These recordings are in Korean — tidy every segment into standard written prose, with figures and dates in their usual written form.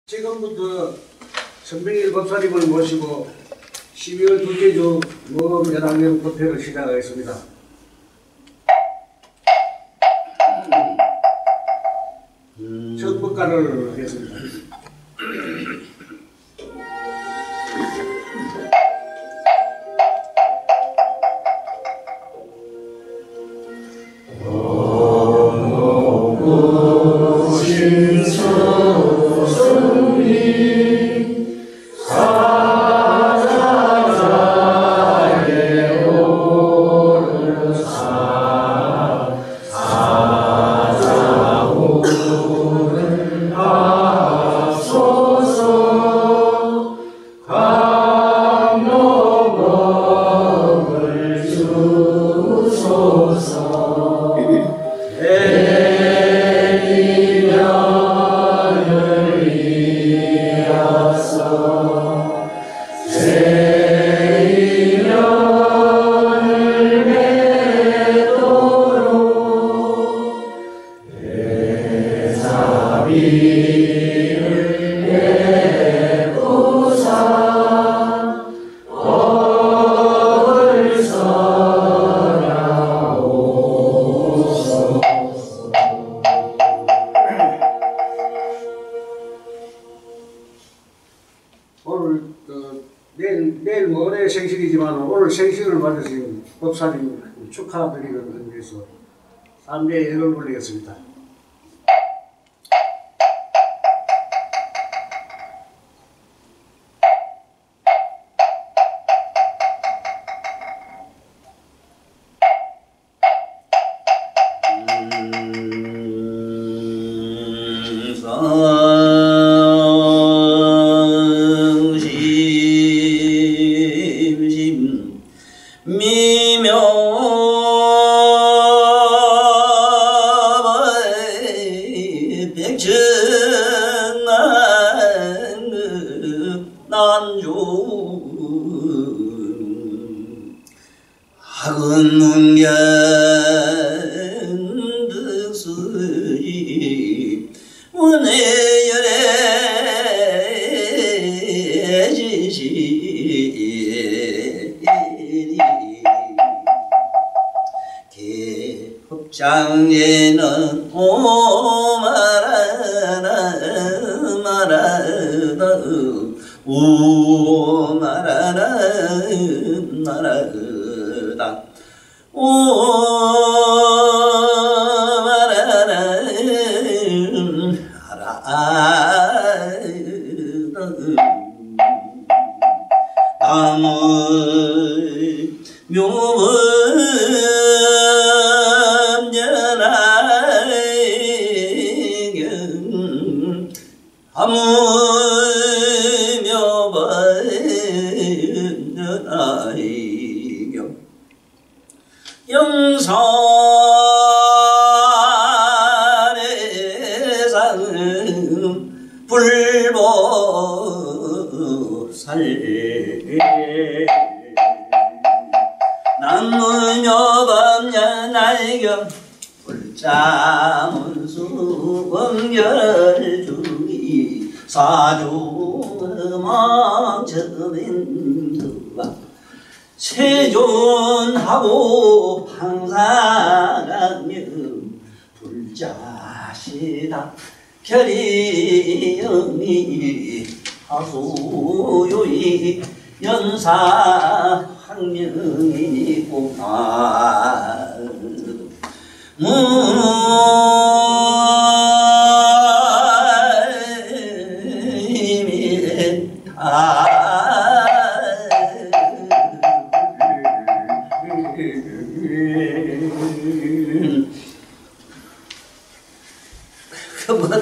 지금부터 선명일 법사님을 모시고 12월 둘째 주 모범 연합령 법회를 시작하겠습니다. 정법가를 하겠습니다. 내일 모레 생신이지만 오늘 생신을 맞으신 법사님 축하드리는 의미에서 3대 예를 올리겠습니다. 장례는 오마라나 마라다 오마라나 마라다 오마라나 마라다 남의 묘문 아무며 바이경 영산의 산 불보살 남무녀 밤야날경 불자문수 범결주의 사주망처빈두가 세존하고 항상하며 불자시다 결의영이 하수요이 연사 학명이니구나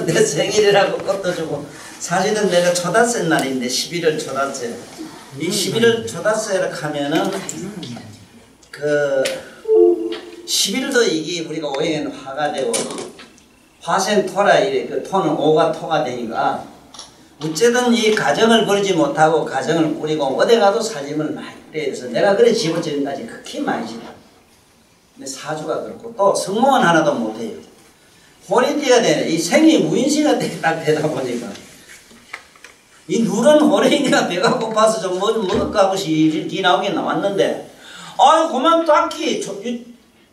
내 생일이라고 꽃도 주고 사실은 내가 초다새 날인데 11월 초다새 이 11월 초다새를 하면은 그 11도 이게 우리가 오행에는 화가 되고 화생토라 이래 그 토는 오가 토가 되니까 어쨌든 이 가정을 벌지 못하고 가정을 꾸리고 어디 가도 살림을 많이 그래 해서 내가 그래 집어지는까지 극히 많이 지나. 근데 사주가 그렇고 또 성공은 하나도 못해요. 혼인띠가 되네. 이 생이 무인시가 딱 되다 보니까 이 누런 호랭이가 배가 고파서 좀 뭐 좀 먹을까 하고 기 나오게 나왔는데 아유 그만 딱히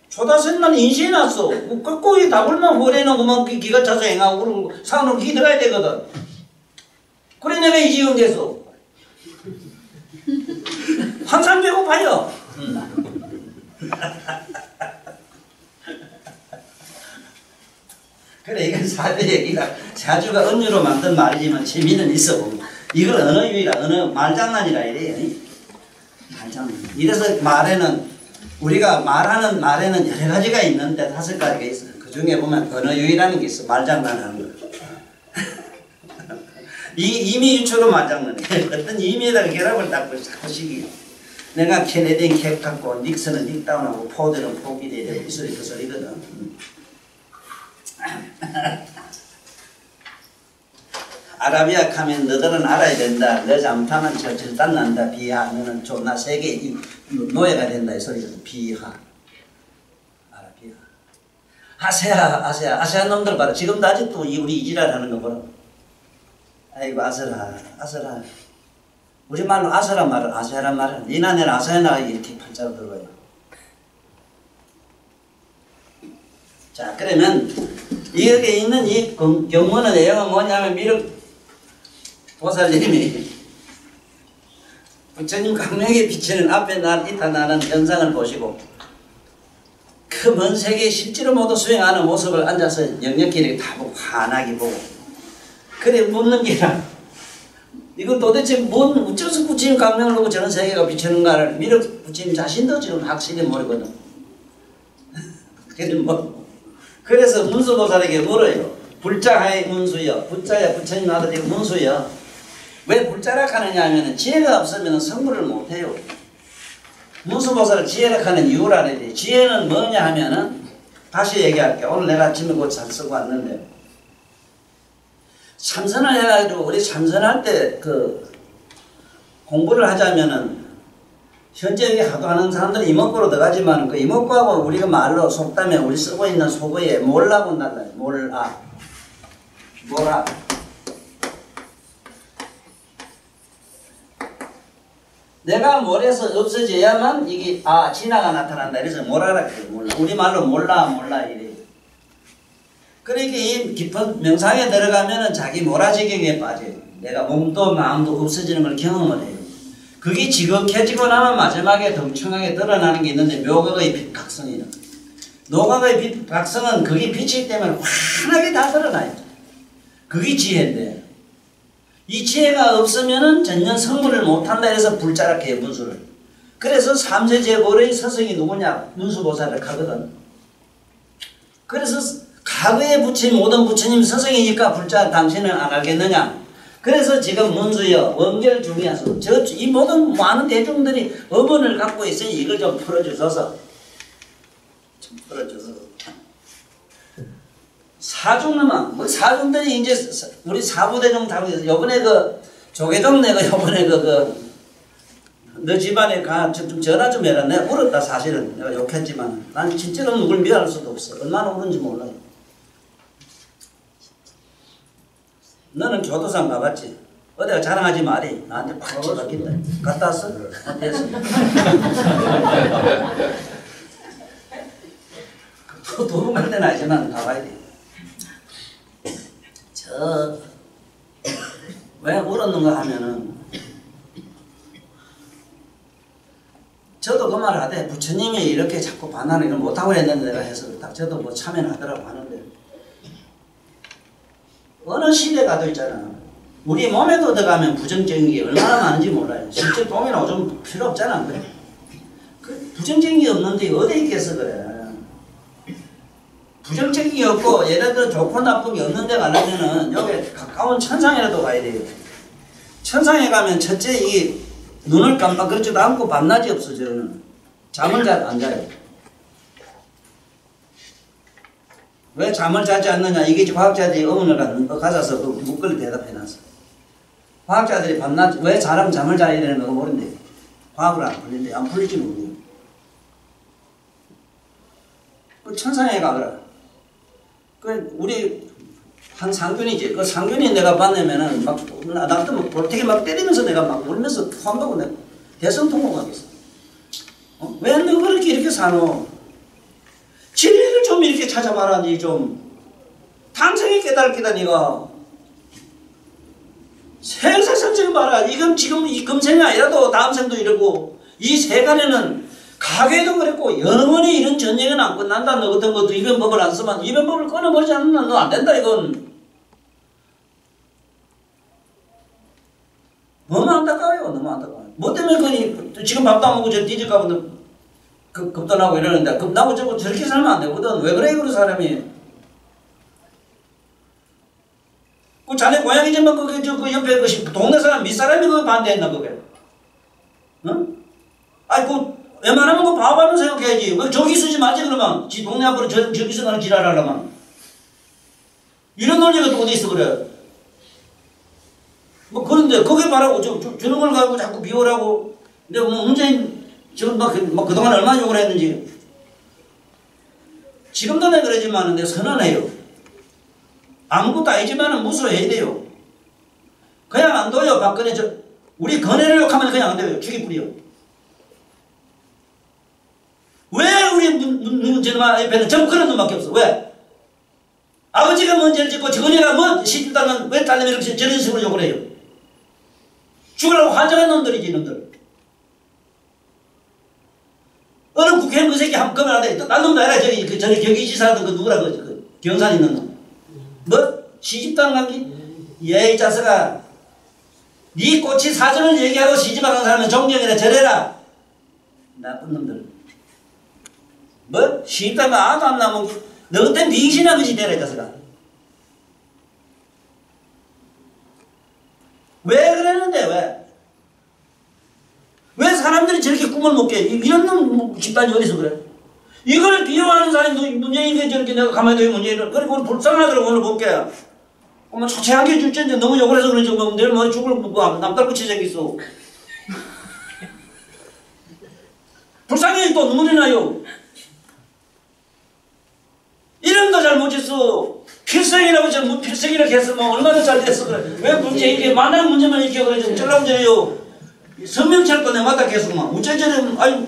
초다생난 인시해 놨어. 끝고기 다불만 호랭이는 그만 기가 차서 행하고 그러고 산으로 기 들어가야 되거든. 그래 내가 이 지금 됐어. 항상 배고파요. 그래 이건 사주 얘기가 사주가 은유로 만든 말이지만 재미는 있어. 이걸 언어 유희라 언어 말장난이라 이래요. 말장난. 이래서 말에는 우리가 말하는 말에는 여러 가지가 있는데 5가지가 있어요. 그 중에 보면 언어 유희라는 게 있어. 말장난하는 거. 이 임의 유초로 말장난이에요. 어떤 임의에다가 결합을 딱 하시기. 내가 케네디는 캡 갖고 닉슨은 닉다운하고 포드는 포기돼야 되고 이 소리 그 소리거든. 아라비아 가면 너들은 알아야 된다. 너 잘못하면 저 절단 난다. 비하. 너는 존나 세계 노예가 된다. 이 소리거든. 비하. 아라비아. 아세아 놈들 봐라. 지금도 아직도 우리 이지랄 하는 거 보라. 아이고 아서라. 우리말로 아서란 말은 아세아란 말은 니나 내나 아세아나 이렇게 팔자로 들어가요. 자 그러면 여기에 있는 이 경문의 내용은 뭐냐면 미륵 보살님이 부처님 강명에 비치는 앞에 나타나는 현상을 보시고 그 먼 세계에 실제로 모두 수행하는 모습을 앉아서 역력히 이렇게 다 보고 환하게 보고 그래 묻는 게라 이거 도대체 어째서 부처님 강명을 보고 저런 세계가 비치는가를 미륵 부처님 자신도 지금 확실히 모르거든. 그래서 문수보살에게 물어요. 불자하의 문수여. 불자야 부처님 아들이 문수여. 왜 불자라 하느냐 하면 지혜가 없으면 성불을 못해요. 문수보살을 지혜라 하는 이유라는데 지혜는 뭐냐 하면은 다시 얘기할게요. 오늘 내가 아침에 그거 잘 쓰고 왔는데 참선을 해가지고 우리 참선할 때 그 공부를 하자면은 현재 여기 하도 하는 사람들은 이목구로 들어가지만 그 이목구하고 우리가 말로 속담에 우리 쓰고 있는 속어에 몰라고 달라요. 몰라. 내가 뭘해서 없어져야만 이게 진화가 나타난다. 그래서 뭐라라 그래. 몰라. 우리말로 몰라 이래. 그러니까 이 깊은 명상에 들어가면은 자기 몰아지경에 빠져요. 내가 몸도 마음도 없어지는 걸 경험을 해요. 그게 지극해지고 나면 마지막에 덩충하게 드러나는 게 있는데 묘각의 빛각성이라. 노각의 빛각성은 그게 빛이기 때문에 환하게 다 드러나요. 그게 지혜인데 이 지혜가 없으면은 전년 성불을 못한다 해서 불자락해요. 문수를. 그래서 삼세제보의 서성이 누구냐? 문수보살을 가거든. 그래서 과거의 부처님 모든 부처님 서성이니까 불자 당신은 안 알겠느냐? 그래서 지금 문수여 원결 중에서 이 모든 많은 대중들이 어문을 갖고 있으니 이걸 좀 풀어주소서. 사중놈아 뭐 사중들이 이제 우리 사부대중 다루고 요번에 그 조계종 내가 요번에 너 집안에 좀 전화 좀 해라. 내가 울었다 사실은. 내가 욕했지만 난 진짜로 누굴 미워할 수도 없어. 얼마나 울은지 몰라요. 너는 교도상 가봤지? 어디가 자랑하지 말이. 나한테 팍 집어낀다. 갔다 왔어? 어땠어? 도둑할 때는 알지만 가봐야 돼. 왜 울었는가 하면은 저도 그 말 하되 부처님이 이렇게 자꾸 반환을 못하고 했는데 내가 해서 딱 저도 뭐 참여를 하더라고 하는데 어느 시대 가도 있잖아. 우리 몸에도 들어가면 부정적인 게 얼마나 많은지 몰라요. 실제 똥이나 오줌 필요 없잖아. 그래? 그 부정적인 게 없는데 어디에 있겠어 그래. 부정적인 게 없고 예를 들어 좋고 나쁜 게 없는 데 가려면은 여기 가까운 천상이라도 가야 돼요. 천상에 가면 첫째 이 눈을 깜빡거리지도 않고 밤낮이 없어 저는. 잠을 잘 안 자요. 왜 잠을 자지 않느냐? 이게 과학자들이 의문을 가져서 그 묻거리 대답해놨어. 과학자들이 밤낮 왜 사람 잠을 자야 되는 거 모른대. 과학으로 안 풀린대. 안 풀릴지 모르고. 그 천상에 가거라. 그 우리 한 상균이지. 그 상균이 내가 만나면은 막 나한테 막 볼테기 막 때리면서 내가 막 울면서 토한다고 내가 대성 통곡하겠어. 왜 너 그렇게 이렇게 사노? 진리를 좀 이렇게 찾아봐라니 좀. 당장에 깨달기다 니가. 생사선 지금 봐라. 이건 지금 이 금생이 아니라도 다음 생도 이러고 이 세간에는 가게도 그랬고 영원히 이런 전쟁은 안 끝난다. 너 같은 것도 입연법을 안 쓰면 입연법을 끊어버리지 않으면 너 안 된다 이건. 너무 안타까워요. 너무 안타까워요. 뭐 때문에 지금 밥도 안 먹고 저 뒤질까보다 급전하고 이러는데 급나고 저렇게 살면 안 되거든. 왜 그래 그런 사람이. 그 자네 고향이지만 그 옆에 그 동네 사람 밑사람이 그거 반대했나 그게. 응? 아이 그 웬만하면 그 바보하면 생각해야지. 왜 저기 쓰지 말지 그러면. 지 동네 앞으로 저기서 가는 지랄하려면. 이런 논리가 또 어디 있어 그래. 뭐 그런데 그게 바라고 주는 걸 가지고 자꾸 비호라고. 근데 뭐 문재인 지금 막 그동안 얼마나 욕을 했는지. 지금도 내가 그러지만 내가 선언해요. 아무것도 아니지만은 무서워해야 돼요. 그냥 안 둬요. 박근혜 우리 건혜를 욕하면 그냥 안 돼요. 죽이뿌려. 왜 우리 문재인 옆에는 전부 그런 놈밖에 없어. 왜? 아버지가 문제를 짓고 저건이가 뭐 시집당은 왜 딸내미 이렇게 저런 식으로 욕을 해요? 죽으려고 환장한 놈들이지 놈들. 어느 국회의원 그 새끼 한번 검을 하대. 딴 놈도 아니라 저기 경기지사라든 그 누구라 그 경산 있는 놈. 뭐? 시집당 관계? 이 자식아. 네 꼬치 사전을 얘기하고 시집하는 사람은 존경이라 저래라. 나쁜 놈들. 뭐? 시집당은 아도 안 나면 너 같은 빙신한 것이 되라 이 자식아. 왜 그러는데 왜? 왜 사람들이 저렇게 꿈을 못 깨? 이런 놈 집단이 어디서 그래? 이걸 비호하는 사람이 문재인이 저렇게 내가 가만히 둬 문재인을. 그리고 오늘 불쌍하더라고 오늘 볼게. 어머 초췌하게 줄텐데 너무 욕을 해서 그러지. 뭐 내일 뭐 죽을 뭐 남딸꾹치 생겼어. 불쌍해 또 눈물이 나요. 이런 거 잘 못했어. 필생이라고 저 필생이라고 했으면 얼마나 잘 됐어 그래. 왜 문재인이 만나는 문제만 이렇게 그래 좀 쩔라문제예요. 선명찰 거내 맞다 계속만. 우체전에 아유.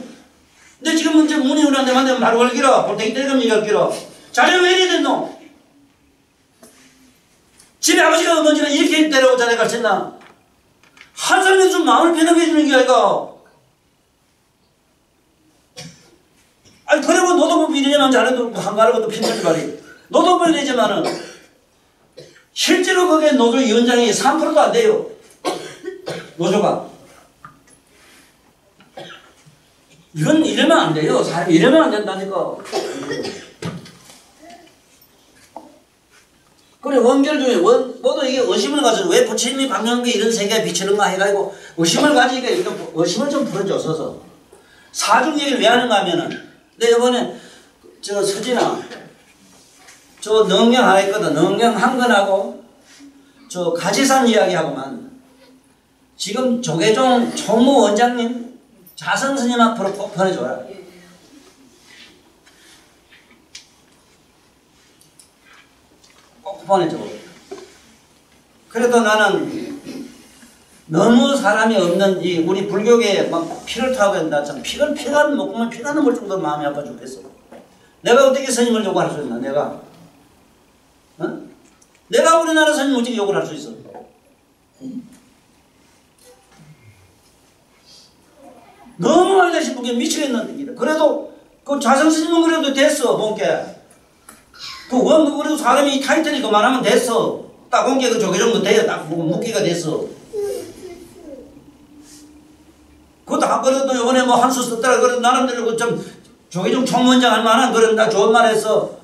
근데 지금 문제 문이 오는데 만나면 바로 걸기라. 볼테기 때리면 얘기할기라. 자네 왜 이래 됐노? 집에 아버지가 먼지는 이렇게 때려고 자네가 가르쳤나? 한 사람이 좀 마음을 편하게 해주는 게 아이가. 아니 그리고 노동부 비리냐면 자네도 한가하고 또 편하게 말이. 노동부 비리지만은 실제로 그게 노조위원장이 3%도 안 돼요. 노조가. 이건 이러면 안 돼요. 이러면 안 된다니까. 그래 원결 중에 모두 이게 의심을 가지고 왜 부처님이 방영계 이런 세계에 비치는가 해가지고 의심을 가지니까 이거 의심을 좀 풀어줘서 사중 얘기를 왜 하는가 하면은 내 이번에 저 서진아 저 능령 하나 있거든. 능령 한 건하고 저 가지산 이야기하고만 지금 조계종 총무원장님 자선 스님 앞으로 꼭 보내줘라. 꼭 보내줘. 그래도 나는 너무 사람이 없는 이 우리 불교계에 막 피를 타고 있다. 참 피가 못 보면 피가 넘을 정도로 마음이 아파 죽겠어. 내가 어떻게 스님을 욕할 수 있나? 내가 어? 내가 우리나라 스님 어떻게 욕을 할 수 있어? 너무 알다 싶은 게 미치겠는. 그래도 그 자성 스님은 그래도 됐어 본게. 그래도 사람이 타이틀이 그만하면 됐어. 딱 본게 그 조계종도 돼요. 딱 묶기가 됐어. 그것도 한 그래도 이번에 뭐 한 수 썼더라. 그래도 나름대로 좀 조계종 총무원장 할 만한 그런 나 좋은 말 했어.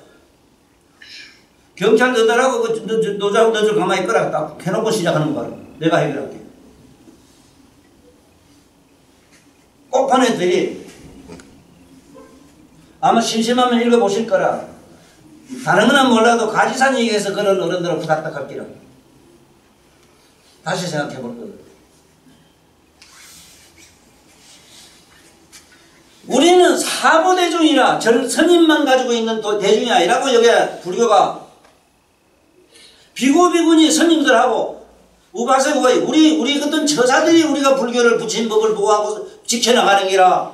경찰 너들하고 노조하고 너들 가만히 있거라. 딱 해놓고 시작하는 거야. 내가 해결할게. 꼭 보내드리. 아마 심심하면 읽어보실 거라. 다른 거는 몰라도 가지산 얘기해서 그런 어른들은 부닥닥할기라. 다시 생각해 볼 거예요. 우리는 사부대중이라 스님만 가지고 있는 대중이 아니라고 여기 불교가 비구비군이 스님들하고 우바세 우바이 우리 어떤 처사들이 우리가 불교를 부친 법을 보호하고 지켜나가는 기라.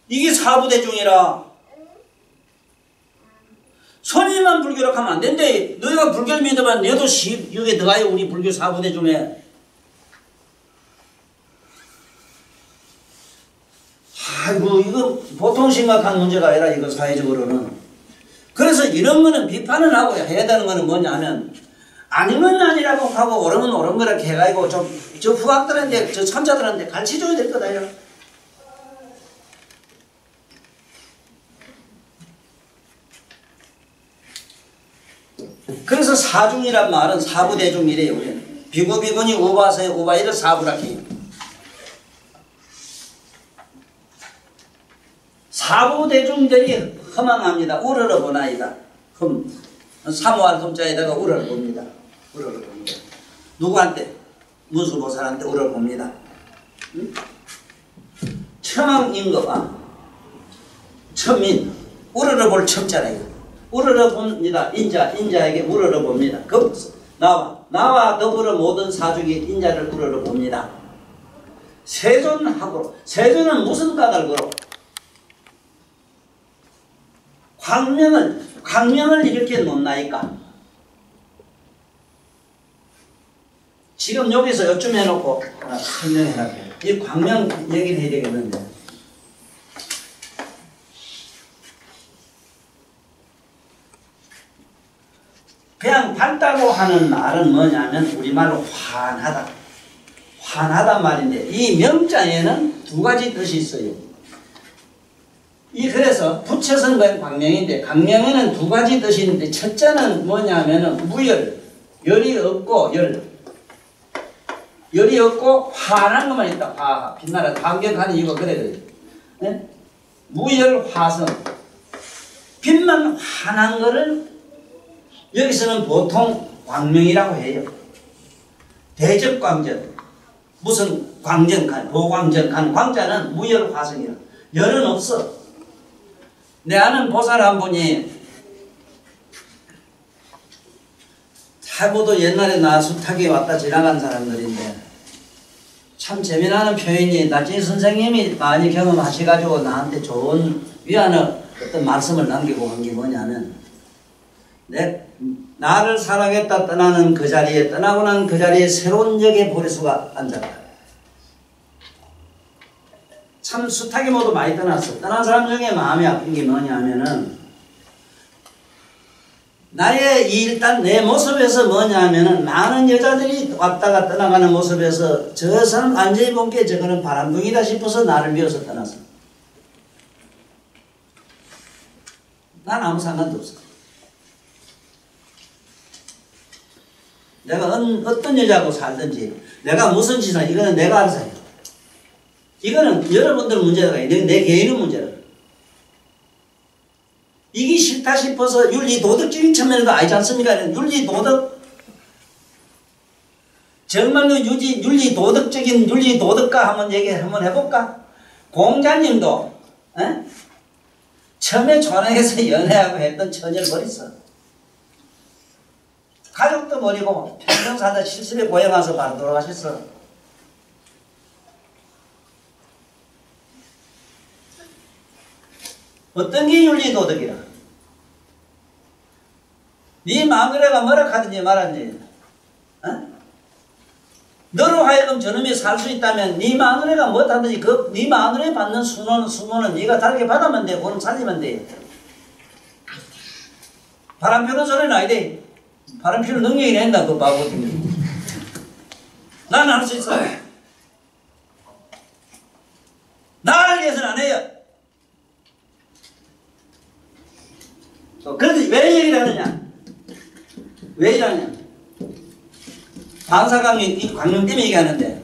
이게 사부대중이라. 손님만 불교로 가면 안 된대. 너희가 불교를 믿으면 너도 여기에 들어가요. 우리 불교 사부대중에. 아이고 이거 보통 심각한 문제가 아니라 이거 사회적으로는. 그래서 이런 거는 비판을 하고 해야 되는 거는 뭐냐면 아니면 아니라고 하고 옳으면 옳은 거라 해가지고 좀 저 후학들한테 저 선자들한테 가르쳐줘야 될 거다. 그래서 사중이란 말은 사부대중이래요. 비구비군이 우바세 우바이를 사부라키. 사부대중들이 허망합니다. 우러러보나이다. 사모할 흠자에다가 우러러봅니다. 우러러봅니다. 누구한테? 문수보살한테 우러러봅니다. 응? 첨왕임금아 첨인 우러러볼 첨자라요. 우러러봅니다. 인자에게 우러러봅니다. 나와 더불어 모든 사중이 인자를 우러러봅니다. 세존하고 세존은 무슨 까닭으로? 광명을 이렇게 놓나이까? 지금 여기서 요쯤 해놓고 설명해놨어요. 이 광명 얘기를 해야 되겠는데. 그냥 밝다고 하는 말은 뭐냐면 우리말로 환하다. 환하단 말인데 이 명자에는 두 가지 뜻이 있어요. 그래서 부처선 건 광명인데 광명에는 두 가지 뜻이 있는데 첫째는 뭐냐면은 무열, 열이 없고 열이 없고 환한 것만 있다. 화, 빛나라 반격하는 이유가 그래요. 네? 무열 화성 빛만 환한 거를 여기서는 보통 광명이라고 해요. 대적광전 무슨 광전칸 보광전칸 광자는 무열 화성이라. 열은 없어. 내 아는 보살 한 분이 할부도 옛날에 나 수탁에 왔다 지나간 사람들인데 참 재미나는 표현이 나중에 선생님이 많이 경험하셔가지고 나한테 좋은 위안의 어떤 말씀을 남기고 간 게 뭐냐면 나를 사랑했다 떠나는 그 자리에 떠나고 난 그 자리에 새로운 역의 보리수가 앉았다. 참 수탁이 모두 많이 떠났어. 떠난 사람 중에 마음이 아픈 게 뭐냐면은 일단 내 모습에서 뭐냐면은 많은 여자들이 왔다가 떠나가는 모습에서 저 사람 완전히 본 게 저거는 바람둥이다 싶어서 나를 미워서 떠났어. 난 아무 상관도 없어. 내가 어떤 여자하고 살든지 내가 무슨 짓을 이거는 내가 알아서 해. 이거는 여러분들 문제가 아니라 내 개인의 문제라. 이게 싫다 싶어서 윤리 도덕적인 측면에도 아니지 않습니까? 윤리 도덕 정말로 윤리 도덕적인 윤리 도덕가 한번 얘기 한번 해볼까? 공자님도 처음에 전화해서 연애하고 했던 처녀를 버렸어. 가족도 버리고 평생 살다 실습에 고향 와서 바로 돌아가셨어. 어떤 게 윤리도덕이라? 네 마누라가 뭐라 하든지 말하든지 너로 하여금 저놈이 살 수 있다면 네 마누라가 뭐하든지 네 마누라에 받는 수모는 네가 다르게 받으면 돼. 그럼 살리면 돼. 바람 피우는 소리는 아니대. 바람 피우는 능력이 된다. 그 바보들이. 나는 할 수 있어. 나를 위해서는 안 해요. 그런데 왜 얘기를 하느냐? 왜 이러냐? 방사광이 광명 때문에 얘기하는데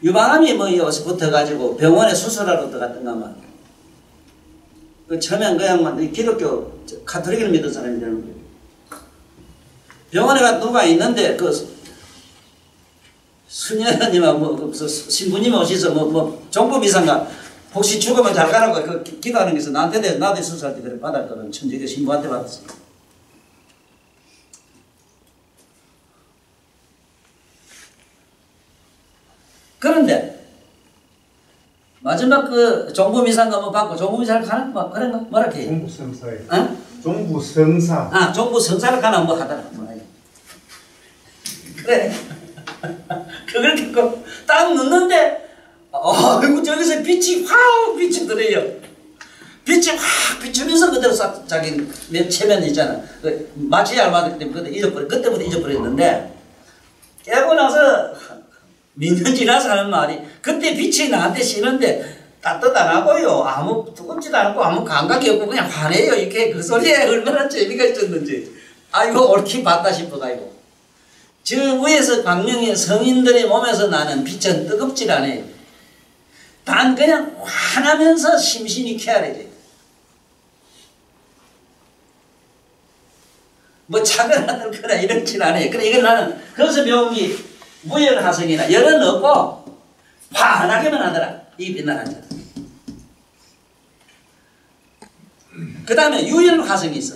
유방암이 뭐 여기서 붙어가지고 병원에 수술하러 들어갔던가 막. 그 처음엔 그 양반 기독교 카톨릭을 믿은 사람이라는 거예요. 병원에 가 누가 있는데 그 수녀님하고 뭐 신부님 오셔서 뭐 정법 이상가 혹시 죽으면 잘 가라고 그 기도하는 게 있어. 나도 수술할 때 그래 받았거든. 천주교 신부한테 받았어. 그런데 마지막 그 종부미사인가 뭐 받고 종부미사를 가는 뭐 그런 거 뭐라 해요? 종부성사에. 어? 종부성사. 아 종부성사를 가나 뭐 하더라. 그래. 그걸 듣고 딱 넣는데 아이고 저기서 빛이 확 비치더래요. 빛이 확 비추면서 그대로 싹 자기 체면 있잖아. 그 마취 알바들 때문에 그때 잊어버려. 그때부터 잊어버렸는데 깨고 나서 몇 년 지나서 하는 말이 그때 빛이 나한테 씌는데 따뜻 안 하고요. 아무 뜨겁지도 않고 아무 감각이 없고 그냥 화내요. 이렇게 그 소리에 얼마나 재미가 있었는지. 아이고 옳게 봤다 싶어가지고. 저 위에서 광명의 성인들의 몸에서 나는 빛은 뜨겁질 않아요. 단 그냥 화나면서 심신이 쾌활해져요. 뭐 차거나 들거나 이렇진 않아요. 그래 이건 나는 거기서 배운 게 무열화성이나 열은 없고 환하게만 하더라. 이 빛나는 자. 그 다음에 유열화성이 있어.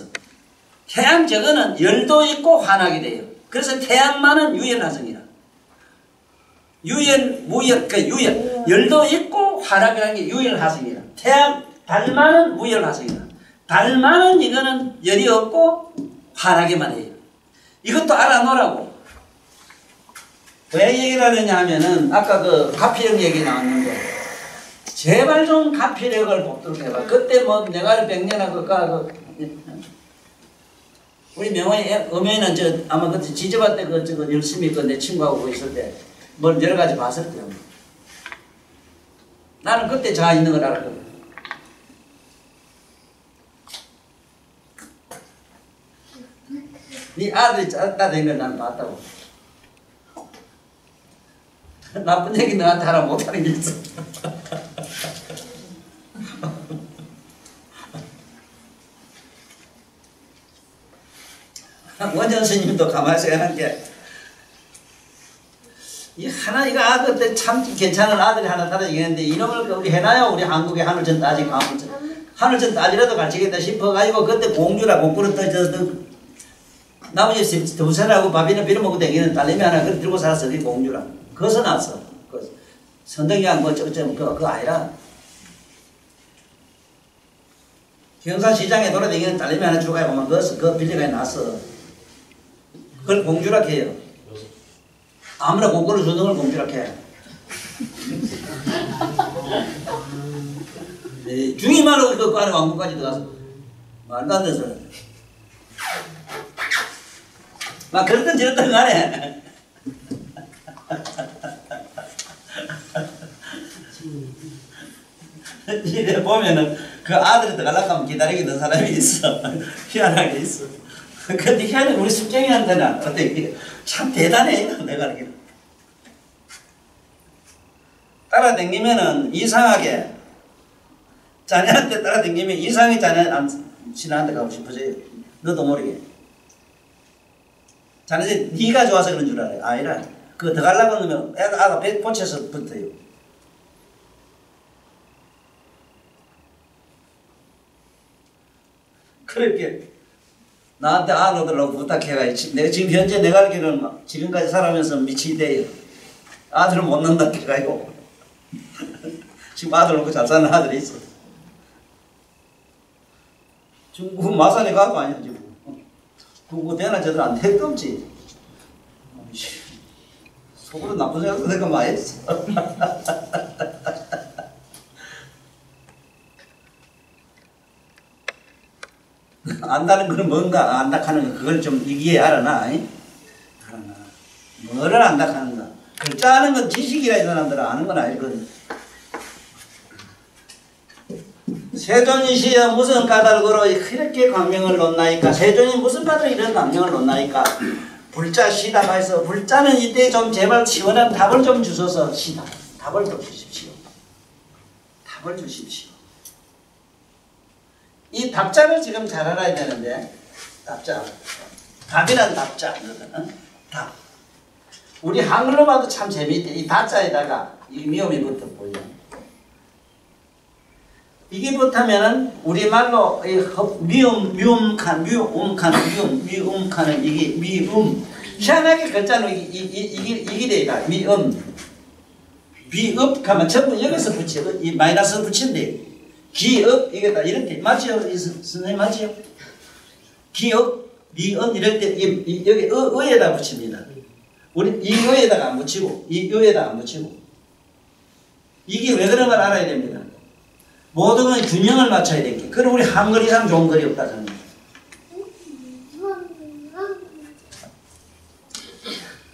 태양 저거는 열도 있고 환하게 돼요. 그래서 태양만은 유열화성이라. 유열, 무열, 그 유열. 열도 있고 환하게 하는 게 유열화성이라. 태양, 달만은 무열화성이라. 달만은 이거는 열이 없고 환하게만 해요. 이것도 알아놓으라고. 왜 얘기를 하느냐 하면은 아까 그 가피력 얘기 나왔는데 제발 좀 가피력을 뽑도록 해봐. 그때 뭐 내가 100년하고 우리 명호의 어머니는 저 아마 그때 지저밭 때 그 저거 열심히 그 내 친구하고 있을 때 뭘 여러 가지 봤을 거예요. 나는 그때 자 있는 걸 알았거든. 네 아들이 짜다 된 걸 나는 봤다고. 나쁜 얘기 너한테 하라 못하는 게 있어. 원전 스님도 가만히 생각한 게, 이거 아들 때 참 괜찮은 아들이 하나 따라지겠는데, 이놈을 우리 해놔야 우리 한국의 하늘전 따지, 하늘전 따지라도 가르치겠다 싶어가지고, 그때 공주라 공꾸를 떠져서, 나머지 두살하고 밥이나 빌어먹고 다니는 딸내미 하나 그걸 들고 살았어. 그게 공주라. 거기서 났어. 선덕이한 거, 그거 아니라, 경산시장에 돌아다니는 딸내미 하나 주가지고, 막 그거 빌려가지고 났어. 그걸 공주라 해요. 아무나 공권을 주는 걸 공주라 해. 네, 중이만으로 그 안에 왕국까지 들어가서 말도 안 되는 소리. 막 그랬던 저랬던 간에 이래 보면은 그 아들이 들어가려고 하면 기다리게 된 사람이 있어. 희한하게 있어. 근데 희한하게 우리 숙쟁이한테는 어떻게 참 대단해. 내가 알기로. 따라다니면은 이상하게 자네한테 따라다니면 이상하게 자네 신한테 가고 싶어져요. 너도 모르게. 자네 네가 좋아서 그런 줄 알아요. 아니라 그거 더 가려고 하면 아가 배 포쳐서 붙어요. 그렇게 나한테 안 오더라고 부탁해가지고 내가 지금 현재 내가 알기로는 지금까지 살아면서 미치대요. 아들은 못 낳는다 해가지고 지금 아들 놓고 잘 사는 아들이 있어. 중국 마산에 가고 아니야 지금. 그거 되나 저들 안 될 거 없지. 속으로 나쁜 생각도 내가 많이 했어. 안다는 거는 뭔가 안다 하는 거 그걸 좀 이기에 알아나. 알아나. 뭐를 안다 하는가. 글자 아는 건 지식이라 이 사람들은 아는 건 알거든. 세존이시여 무슨 까닭으로 이렇게 광명을 놓나이까. 세존이 무슨 까닭으로 이런 광명을 놓나이까. 불자 시다가 해서 불자는 이때 좀 제발 시원한 답을 좀 주셔서 시다. 답을 좀 주십시오. 답을 주십시오. 이 답자를 지금 잘 알아야 되는데, 답자. 답이란 답자. 답. 우리 한글로 봐도 참 재미있대. 이 답자에다가 이 미음이 붙어 보여. 이게 붙으면은 우리말로 미음칸은 이게 미음. 희한하게 글자는 이게 돼가 미음. 비읍 가면 전부 여기서 붙여. 이 마이너스 붙인대. 기읍 이게 다 이렇게 맞죠? 선생님 맞죠? 기읍, 미은 이럴 때 여기 의에다 붙입니다. 우리 이 의에다가 안 붙이고 이 의에다 안 붙이고 이게 왜 그런 걸 알아야 됩니다. 모든 건 균형을 맞춰야 되게. 그럼 우리 한글 이상 좋은 글이 없다 저는.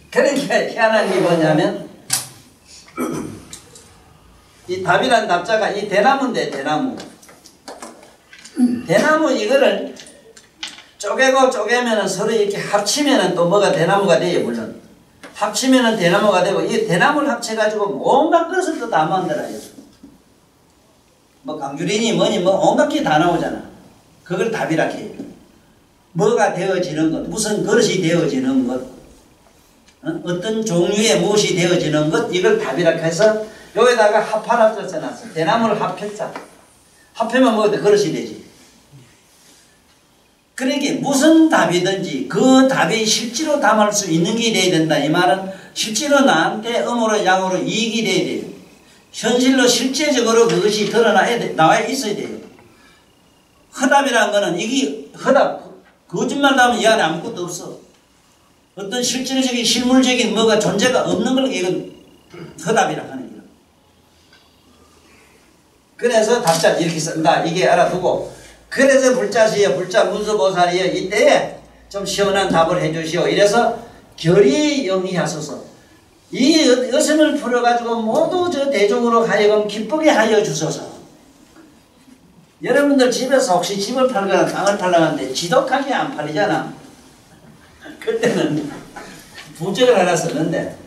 그러니까 희한한 게 뭐냐면 이 답이란 답자가 이 대나무인데 대나무 이거를 쪼개고 쪼개면은 서로 이렇게 합치면은 또 뭐가 대나무가 돼요. 물론 합치면은 대나무가 되고 이 대나무를 합쳐가지고 온갖 것을 또 다 만들어요. 뭐 강주린이 뭐니 뭐 온갖 게 다 나오잖아. 그걸 답이라 해요. 뭐가 되어지는 것, 무슨 그릇이 되어지는 것, 어떤 종류의 무엇이 되어지는 것, 이걸 답이라 해서 여기다가 합하라 써놨어. 대나무를 합했자. 합하면 뭐가 돼? 그릇이 되지. 그러니까 무슨 답이든지 그 답이 실제로 담을 수 있는 게 돼야 된다. 이 말은 실제로 나한테 음으로 양으로 이익이 돼야 돼요. 현실로 실제적으로 그것이 나와 있어야 돼요. 허답이라는 거는 이게 허답, 거짓말도 하면 이 안에 아무것도 없어. 어떤 실질적인 실물적인 뭐가 존재가 없는 걸 이건 허답이라 하는 거예요. 그래서 답자 이렇게 쓴다. 이게 알아두고 그래서 불자시여 불자 문수보살이여 이때에 좀 시원한 답을 해주시오. 이래서 결의 영리하소서. 이 여성을 풀어가지고 모두 저 대중으로 하여금 기쁘게 하여 주소서. 여러분들 집에서 혹시 집을 팔거나 땅을 팔려는데 지독하게 안 팔리잖아. 그때는 부적을 하나 썼는데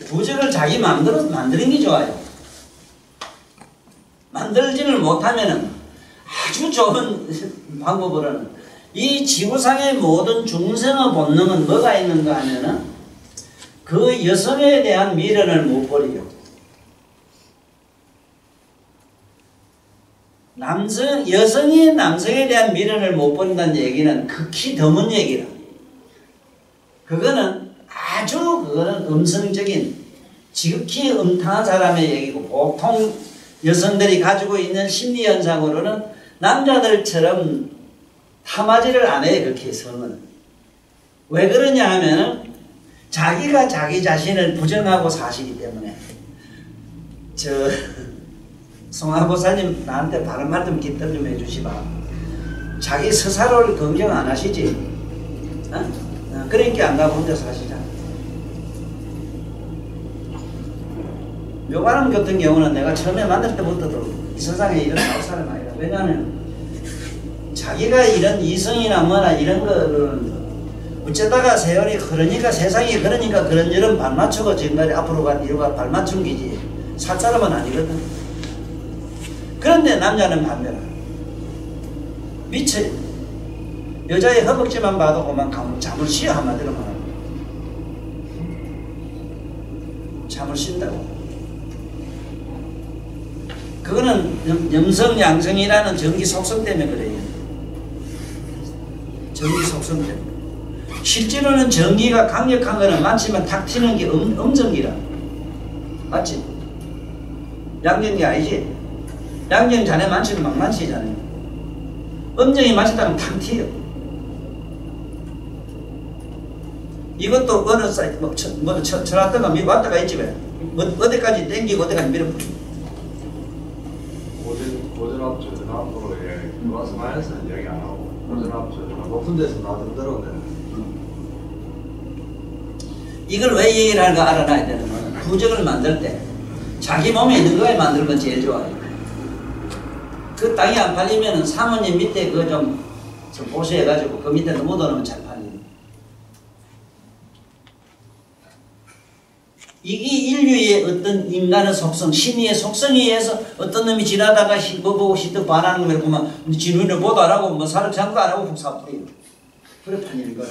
부적을 자기 마음대로 만드는 게 좋아요. 만들지를 못하면은 아주 좋은 방법으로는 이 지구상의 모든 중생의 본능은 뭐가 있는가 하면은 그 여성에 대한 미련을 못 버려요. 여성이 남성에 대한 미련을 못 버린다는 얘기는 극히 드문 얘기라. 그거는 음성적인 지극히 음탕한 사람의 얘기고 보통 여성들이 가지고 있는 심리 현상으로는 남자들처럼 탐하지를 안 해요. 그렇게 성은. 왜 그러냐 하면은 자기가 자기 자신을 부정하고 사시기 때문에. 송하보사님 나한테 바른 말 좀 깃들 좀 해주시봐. 자기 스스로를 긍정 안 하시지. 그러니까 안 가고 혼자 사시잖아. 묘가람 같은 경우는 내가 처음에 만날 때부터도 이 세상에 이런 나올 사람 아니라. 왜냐하면 자기가 이런 이성이나 뭐나 이런 거를 어쩌다가 세월이 흐르니까 세상이 그러니까 그런저런 발맞추고 지금까지 앞으로 간 이유가 발맞춘 기지 살 사람은 아니거든. 그런데 남자는 반대라. 미쳐요. 여자의 허벅지만 봐도 그만 잠을 쉬어. 한마디로 말하면 잠을 쉰다고. 그거는 염성 양성이라는 전기 속성 때문에 그래요. 전기 속성 때문에. 실제로는 전기가 강력한 거는 많지만 탁 튀는 게 음전기라. 맞지? 양전기 아니지? 양전 자네 만치는 막 만치잖아요. 음정이 맞았다면 탁 튀어. 이것도 어느 사이트 쳐놨다가 왔다가 있지 왜? 어디까지 땡기고 어디까지 밀어붙이고. 고전합쳐 앞으로 플러스 마이너스는 이야기 안 하고 고전합쳐 높은 데서 낮은 데로 이걸 왜 얘기를 하는가 알아놔야 되는 거는 부적을 만들 때 자기 몸에 있는 거에 만드는 건 제일 좋아요. 그 땅이 안 팔리면은 사모님 밑에 그거 좀 보수해가지고 그 밑에 묻어놓으면 잘 팔려요. 이게 인류의 어떤 인간의 속성, 심리의 속성에 의해서 어떤 놈이 지나다가 뭐 보고 시도 반하는 걸 보면 진훈을 보도 안 하고 뭐 사람 장도 안 하고 북사버려요. 그래 판일 거라.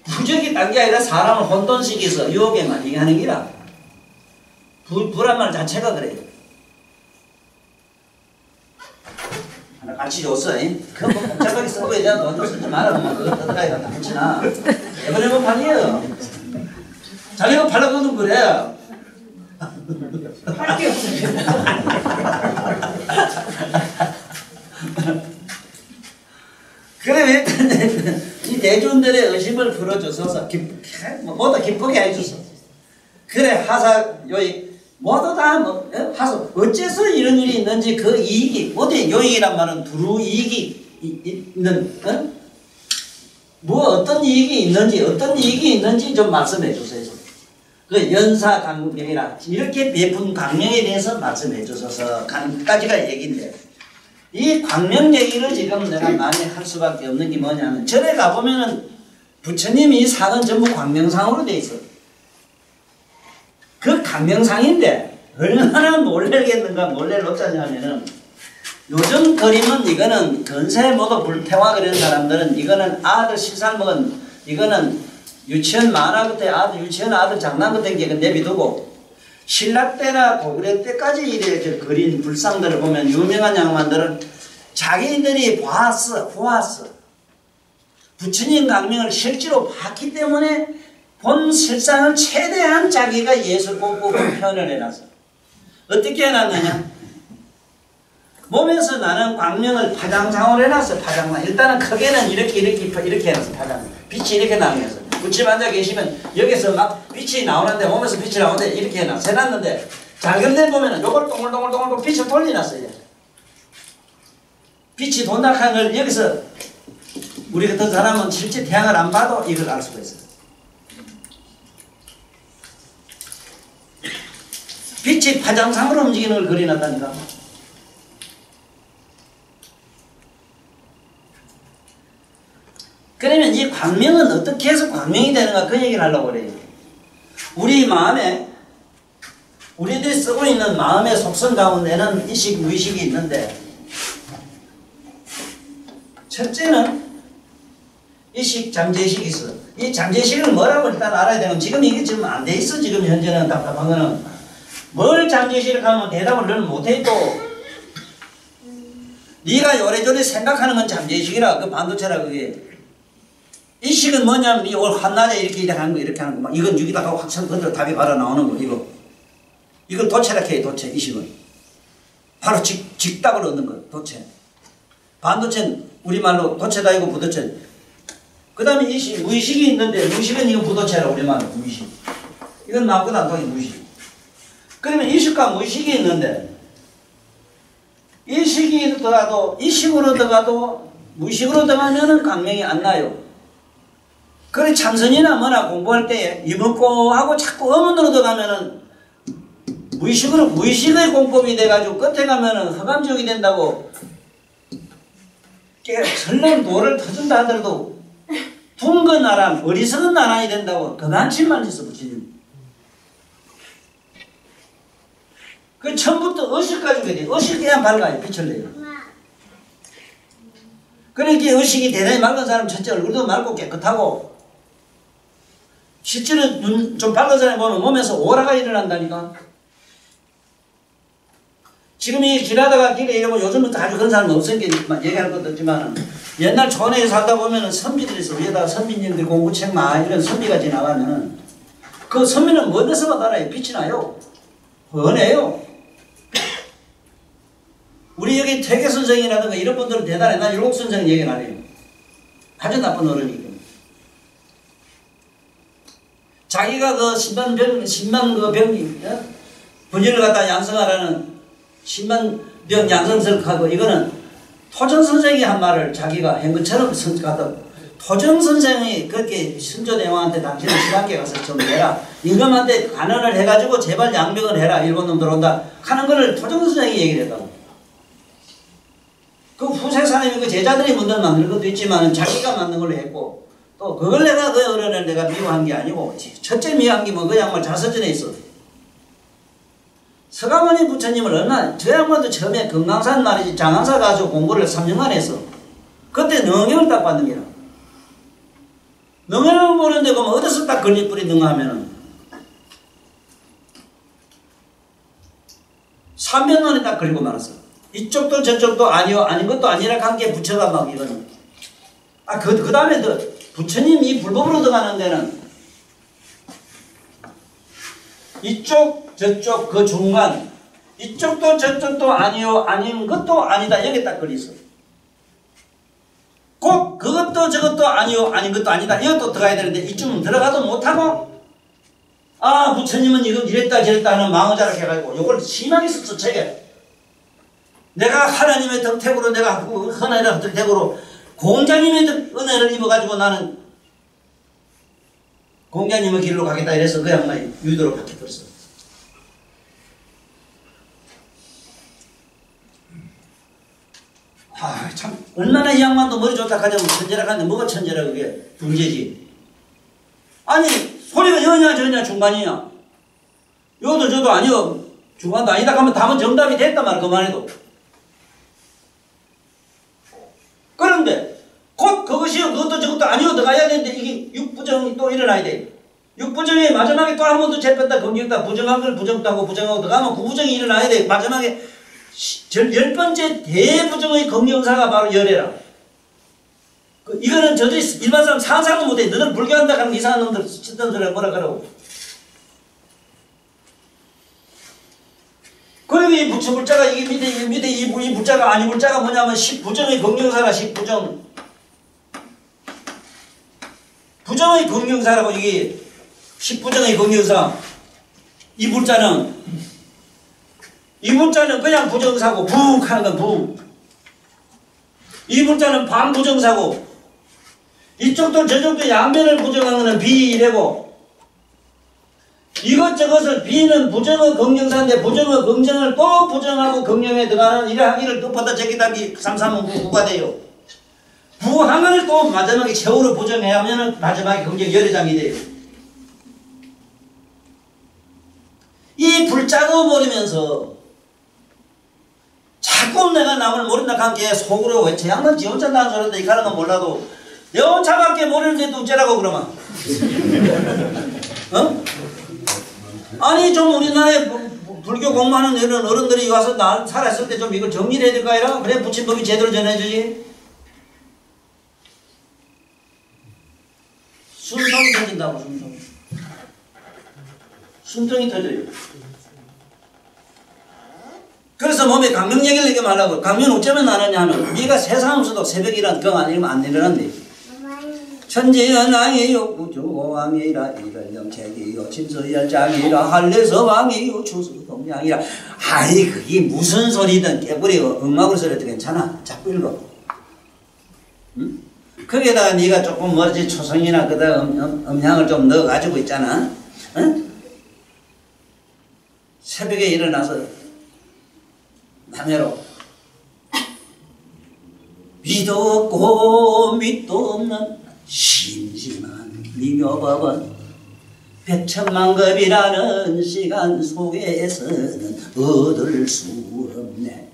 부적이 딴 게 아니라 사람을 혼돈시켜서 유혹에 만들게 하는 기라. 불한 말 자체가 그래요. 하나 같이 줬어. 그거 뭐 복잡하게 쓰고 이제 돈 쓰지 마라. 그거 뜯어가야 다 붙이나. 이번에 뭐 팔려요. 자기가 팔아서는 그래. 할 게 없어요. 그래 이 대중들의 의심을 풀어줘서 모두 기쁘게 해줬어. 그래 하사 요익 모두 다 하사 어째서 이런 일이 있는지 그 이익이 어디 요익이란 말은 두루 이익이 있는 뭐 어떤 이익이 있는지 좀 말씀해 주세요. 그 연사 강명이라 이렇게 베푼 강명에 대해서 말씀해 주셔서 간까지가 얘기인데 이 광명 얘기를 지금 내가 많이 할 수밖에 없는 게 뭐냐면 절에 가보면은 부처님이 상은 전부 광명상으로 돼 있어. 그 광명상인데 얼마나 몰래겠는가 몰래를 어쩌냐면은 요즘 그림은 이거는 건세 모두 불태화 그런 사람들은 이거는 아들 실상 먹은 이거는 유치원 만화 그때 아들 유치원 아들 장난 같은 게 내비두고 신라 때나 고구려 때까지 이래 그린 불상들을 보면 유명한 양반들은 자기들이 보았어. 부처님 강명을 실제로 봤기 때문에 본 실상을 최대한 자기가 예술 공부로 표현을 해놨어. 어떻게 해놨느냐? 몸에서 나는 광명을 파장상으로 해놨어. 파장상. 일단은 크게는 이렇게 해놨어. 파장. 빛이 이렇게 나면서. 부처님 앉아 계시면 여기서 막 빛이 나오는데 몸에서 빛이 나오는데 이렇게 해놨는데 잘 근데 보면은 요걸 동글동글 빛을 돌려놨어요. 빛이 돈다한 걸 여기서 우리 같은 사람은 실제 태양을 안 봐도 이걸 알 수가 있어요. 빛이 파장상으로 움직이는 걸 그려놨다니까. 그러면 이 광명은 어떻게 해서 광명이 되는가 그 얘기를 하려고 그래요. 우리 마음에 우리들이 쓰고 있는 마음의 속성 가운데는 의식, 무의식이 있는데 첫째는 의식, 잠재의식이 있어. 이 잠재의식을 뭐라고 일단 알아야 되는 지금 이게 지금 안 돼 있어. 지금 현재는 답답한 거는 뭘 잠재의식을 하면 대답을 늘 못해 또 네가 요래저래 생각하는 건 잠재의식이라 그 반도체라 그게 의식은 뭐냐면 이 한낮에 이렇게 하는 거 이렇게 하는 거 막 이건 여기다가 확선 건드려 답이 바로 나오는 거 이걸 도체라 해요. 도체 의식은 바로 직답을 얻는 거 도체. 반도체는 우리말로 도체다 이거 부도체. 그 다음에 의식, 무의식이 있는데 무의식은 이거 부도체라 우리말로 무의식. 이건 마음껏 안 통해 무의식. 그러면 의식과 무의식이 있는데 의식이 들어가도 의식으로 들어가도 무의식으로 들어가면은 강명이 안 나요. 그래 참선이나 뭐나 공부할 때 이먹고 하고 자꾸 어문으로 들어가면은 무의식의 공법이 돼가지고 끝에 가면은 허감지옥이 된다고 설령 도를 터준다 하더라도 둥근 나란 어리석은 나란이 된다고 그만침만 있어 부처님. 그 처음부터 의식 가지고 해야 돼. 의식해야 밝아요. 빛을 내요. 그러니까 의식이 대단히 맑은 사람 첫째 얼굴도 맑고 깨끗하고 실제로 눈 좀 밝은 사람이 보면 몸에서 오라가 일어난다니까. 지금 이 지나다가 길에 이러면 요즘은 아주 그런 사람은 없으니까 얘기할 것도 없지만 옛날 촌에 살다 보면은 선비들이 있어. 위에다가 선비님들 공부책 막 이런 선비가 지나가면은 그 선비는 먼데서만 알아요. 빛이 나요. 뻔해요. 우리 여기 태계 선생이라든가 이런 분들은 대단해. 난 일곱 선생 얘기는 안 해요. 아주 나쁜 어른이고. 자기가 그 10만 그 병이 분열을 갖다 양성하라는 10만 병 양성설 하고 이거는 토정 선생이 한 말을 자기가 한 것처럼 갖다 토정 선생이 그렇게 선조대왕한테 당신은 신학교에 가서 좀 해라. 임금한테 간언을 해가지고 제발 양명을 해라. 일본 놈 들어온다. 하는 거를 토정 선생이 얘기를 했다고. 그 후세 사람이 그 제자들이 문들 만드는 것도 있지만 자기가 만든 걸로 했고 또 그걸 내가 그 어른을 내가 미워한 게 아니고 첫째 미워한 게 뭐 그 양말 자서전에 있어. 서가모니 부처님을 얼마나 저 양반도 처음에 금강산 말이지 장항사 가지고 공부를 3년간 했어. 그때 능형을 딱 받는 게라. 능형을 보는데 그러면 어디서 딱 걸리뿌리 능하면은 3년 만에 딱 걸리고 말았어. 이쪽도 저쪽도 아니요 아닌 것도 아니라 관계 부처가 막 이거는 그 다음에 부처님 이 불법으로 들어가는 데는 이쪽 저쪽 그 중간 이쪽도 저쪽도 아니요 아닌 것도 아니다 여기 딱 걸렸어. 꼭 그것도 저것도 아니요 아닌 것도 아니다 이것도 들어가야 되는데 이쪽은 들어가도 못하고 아 부처님은 이거 이랬다 저랬다 하는 망어자락 해가지고 이걸 심하게 썼어 책에. 내가 하나님의 덕택으로 내가 하나님의 덕택으로 공자님의 은혜를 입어가지고 나는 공자님의 길로 가겠다 이래서 그 양반이 유도로 바뀌어버렸어. 아, 참 얼마나 이 양반도 머리 좋다 하자면 천재라 하는데 뭐가 천재라 그게 둥재지. 아니 소리가 여냐 저냐 중간이냐 요도 저도 아니요 중간도 아니다 하면 답은 정답이 됐단 말이야 그만해도. 그런데 곧 그것이요 그것도 저것도 아니요 들어가야 되는데 이게 육부정이 또 일어나야 돼. 육부정이 마지막에 또 한 번 더 재뺐다 검증했다 부정한 걸 부정도 하고 부정하고 들어가면 구부정이 일어나야 돼. 마지막에 10번째 대부정의 검증사가 바로 열애라. 이거는 저들이 일반 사람 상상도 못해. 너는 불교한다 하는 이상한 놈들 치던 소리를 뭐라 그러고. 그리고 이 부처불자가 이게 밑에 이 불자가 아니 불자가 뭐냐면 십부정의 검증사라. 십부정 부정의 검증사라고. 이게 십부정의 검증사. 이 불자는 그냥 부정사고 부 하는 건 부. 이 불자는 반부정사고 이쪽도 저쪽도 양면을 부정하는 것은 비이래고 이것저것을 비는 부정의 긍정사인데 부정의 긍정을 또 부정하고 긍정에 들어가는 이를 덮어다 제기다 삼삼구가 돼요. 부항을 또 마지막에 최후로 부정해야 하면 마지막에 긍정 열애장이 돼요. 이 불자가 모르면서 자꾸 내가 남을 모른다 한 게 속으로 왜 저 양반 지 혼자 나는 소리인데 이 가는 건 몰라도 내 혼자밖에 모르는데 어쩌라고 그러면 어? 아니 좀 우리나라에 불교 공부하는 이런 어른들이 와서 나 살았을 때 좀 이걸 정리를 해야 될 거 아니라 그래 부침법이 제대로 전해주지. 숨통이 터진다고. 숨통이 터져요. 그래서 몸에 강명력을 내게 말라고. 강명 어쩌면 나느냐 하면 네가 세상 없어도 새벽이란 경 아니면 안 내려놨네. 천지연왕이요 구조왕이라 이를 영책이요 진서열장이라 할례서왕이요 추수동양이라. 아이 그게 무슨 소리든 깨뿌리 음악으로 소리도 괜찮아. 자꾸 읽어. 응? 거기에다가 네가 조금 뭐지 초성이나 그다 음향을 좀 넣어가지고 있잖아. 응? 새벽에 일어나서 남해로 미도 없고 밑도 없는 심심한 미묘법은 백천만급이라는 시간 속에서는 얻을 수 없네.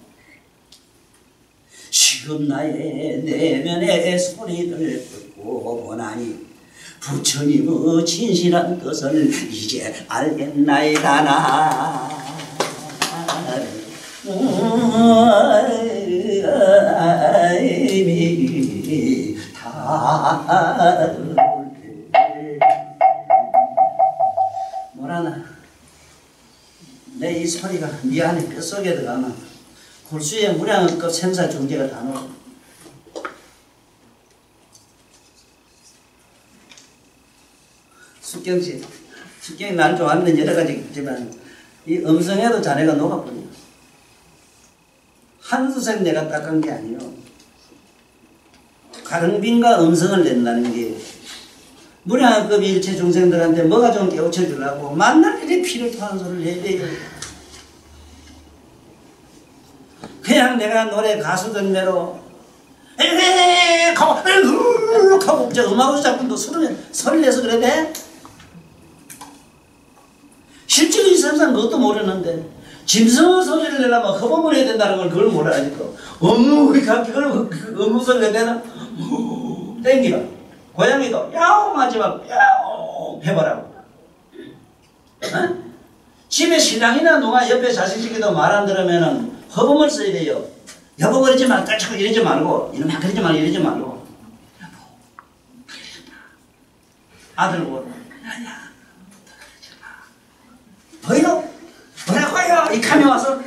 지금 나의 내면의 소리를 듣고 보나니 부처님의 진실한 뜻을 이제 알겠나이다. 나 뭐라나 내 이 소리가 네 안에 뼛속에 들어가면 골수의 무량급 생사 중재가 다 나와. 숙경씨 숙경이 날 좋아하는 여러 가지 있지만 이 음성에도 자네가 녹아버려. 한수생 내가 닦은 게 아니요. 가릉빈과 음성을 낸다는 게 무량급 일체 중생들한테 뭐가 좀 깨우쳐 주려고 만날 일에 피를 토하는 소리를 해야 돼요. 그냥 내가 노래 가수든 대로 에헤 하고 저 음악으로 자꾸 너 소리를 내서 그래 돼? 실제로 이 세상 그것도 모르는데 짐승 소리를 내려면 허범을 해야 된다는 걸 그걸 몰라야지 또. 그걸 어무 소리가 되나? 땡기라. 고양이도 야옹 하지만 야옹 해보라고. 어? 집에 신랑이나 누가 옆에 자식들끼리도 말 안 들으면은 허범을 써야 돼요. 여보 그러지 마, 까치고 이러지 말고 이놈아 그러지 말고 이러지 말고. 여보 아들 보러 야야 이 감이 와서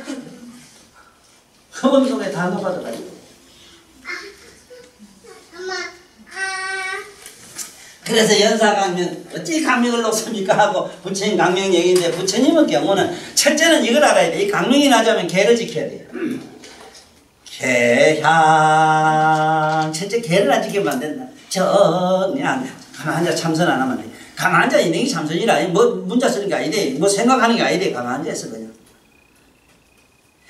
흡음 속에 다 녹아들어가지고. 그래서 연사강명 어찌 강명을 놓습니까 하고 부처님 강명 얘기인데, 부처님의 경우는 첫째는 이걸 알아야 돼. 이 강명이 나자면 개를 지켜야 돼요. 개향. 첫째 개를 안 지키면 안 된다. 정량. 가만 앉아 참선 안 하면 돼. 가만 앉아 있는 게 참선이라. 뭐 문자 쓰는 게 아니래. 뭐 생각하는 게 아니래. 가만 앉아 있어 그냥.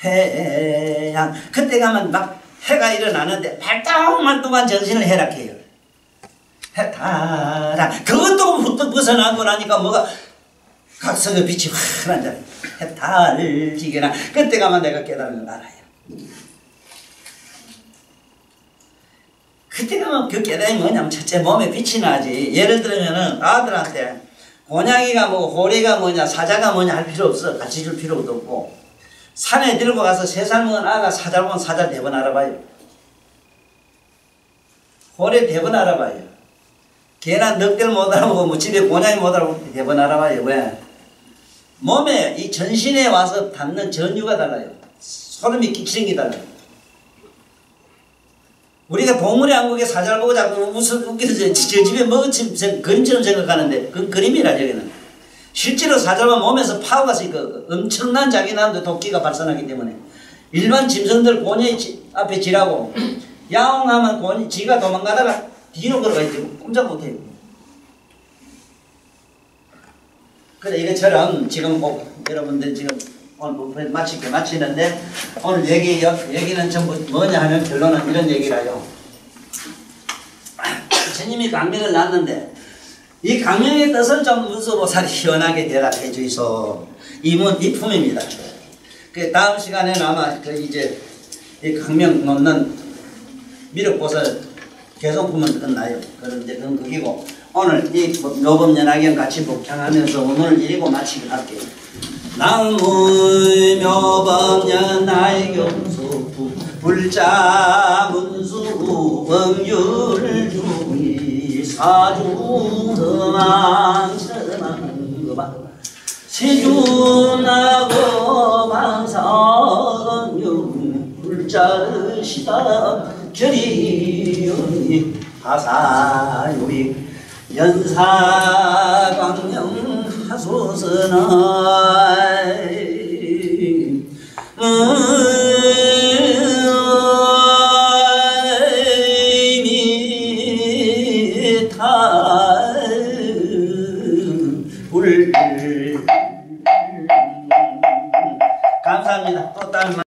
해양. 그때 가면 막 해가 일어나는데 발동만 동안 정신을 해락해요. 해타라. 그것도 훌떡 벗어나고 나니까 뭐가 각성의 빛이 환하잖아. 해탈지게나. 그때 가면 내가 깨달은 걸 알아요. 그때 가면 그 깨달음이 뭐냐면 첫째 몸에 빛이 나지. 예를 들면은 아들한테 곤양이가 뭐고 호래가 뭐냐 사자가 뭐냐 할 필요 없어. 같이 줄 필요도 없고, 산에 들고 가서 3살 먹은 아가 사자 보면 사자 대번 알아봐요. 호래 대번 알아봐요. 개나 늑대를 못 알아보고 뭐 집에 곤양이 못 알아보고 대번 알아봐요. 왜? 몸에 이 전신에 와서 닿는 전류가 달라요. 소름이 끼치는 게 달라요. 우리가 동물의 왕국에 사자를 보고 자꾸 웃기서 저 집에 먹은 그림처럼 생각하는데 그건 그림이라. 저기는 실제로 사자만 몸에서 파워가 있고 엄청난 자기나름도 도끼가 발산하기 때문에 일반 짐승들 곤이 앞에 지라고 야옹하면 곤이 지가 도망가다가 뒤로 걸어가 있지 꼼짝 못해요. 그래 이것처럼 지금 여러분들 지금 오늘 마치는데 오늘 얘기는 전부 뭐냐 하면 결론은 이런 얘기라요. 스님이 강명을 놨는데 이 강명의 뜻을 좀 문수보살이 시원하게 대답해 주이소. 이 품입니다. 그 다음 시간에는 아마 이제 이 강명 놓는 미륵보살 개성품은 끝나요. 그럼 이제 그건 그기고 오늘 이 묘법연화경 같이 복창하면서 오늘 이리고 마치기로 할게요. 낭무의 묘법연화경수 불자문수 법률주의 사주서망처망그만 세준하고 망상용 불자시다 결의의 하사요익 연사광명 하소서나이 감사합니다. 또 다른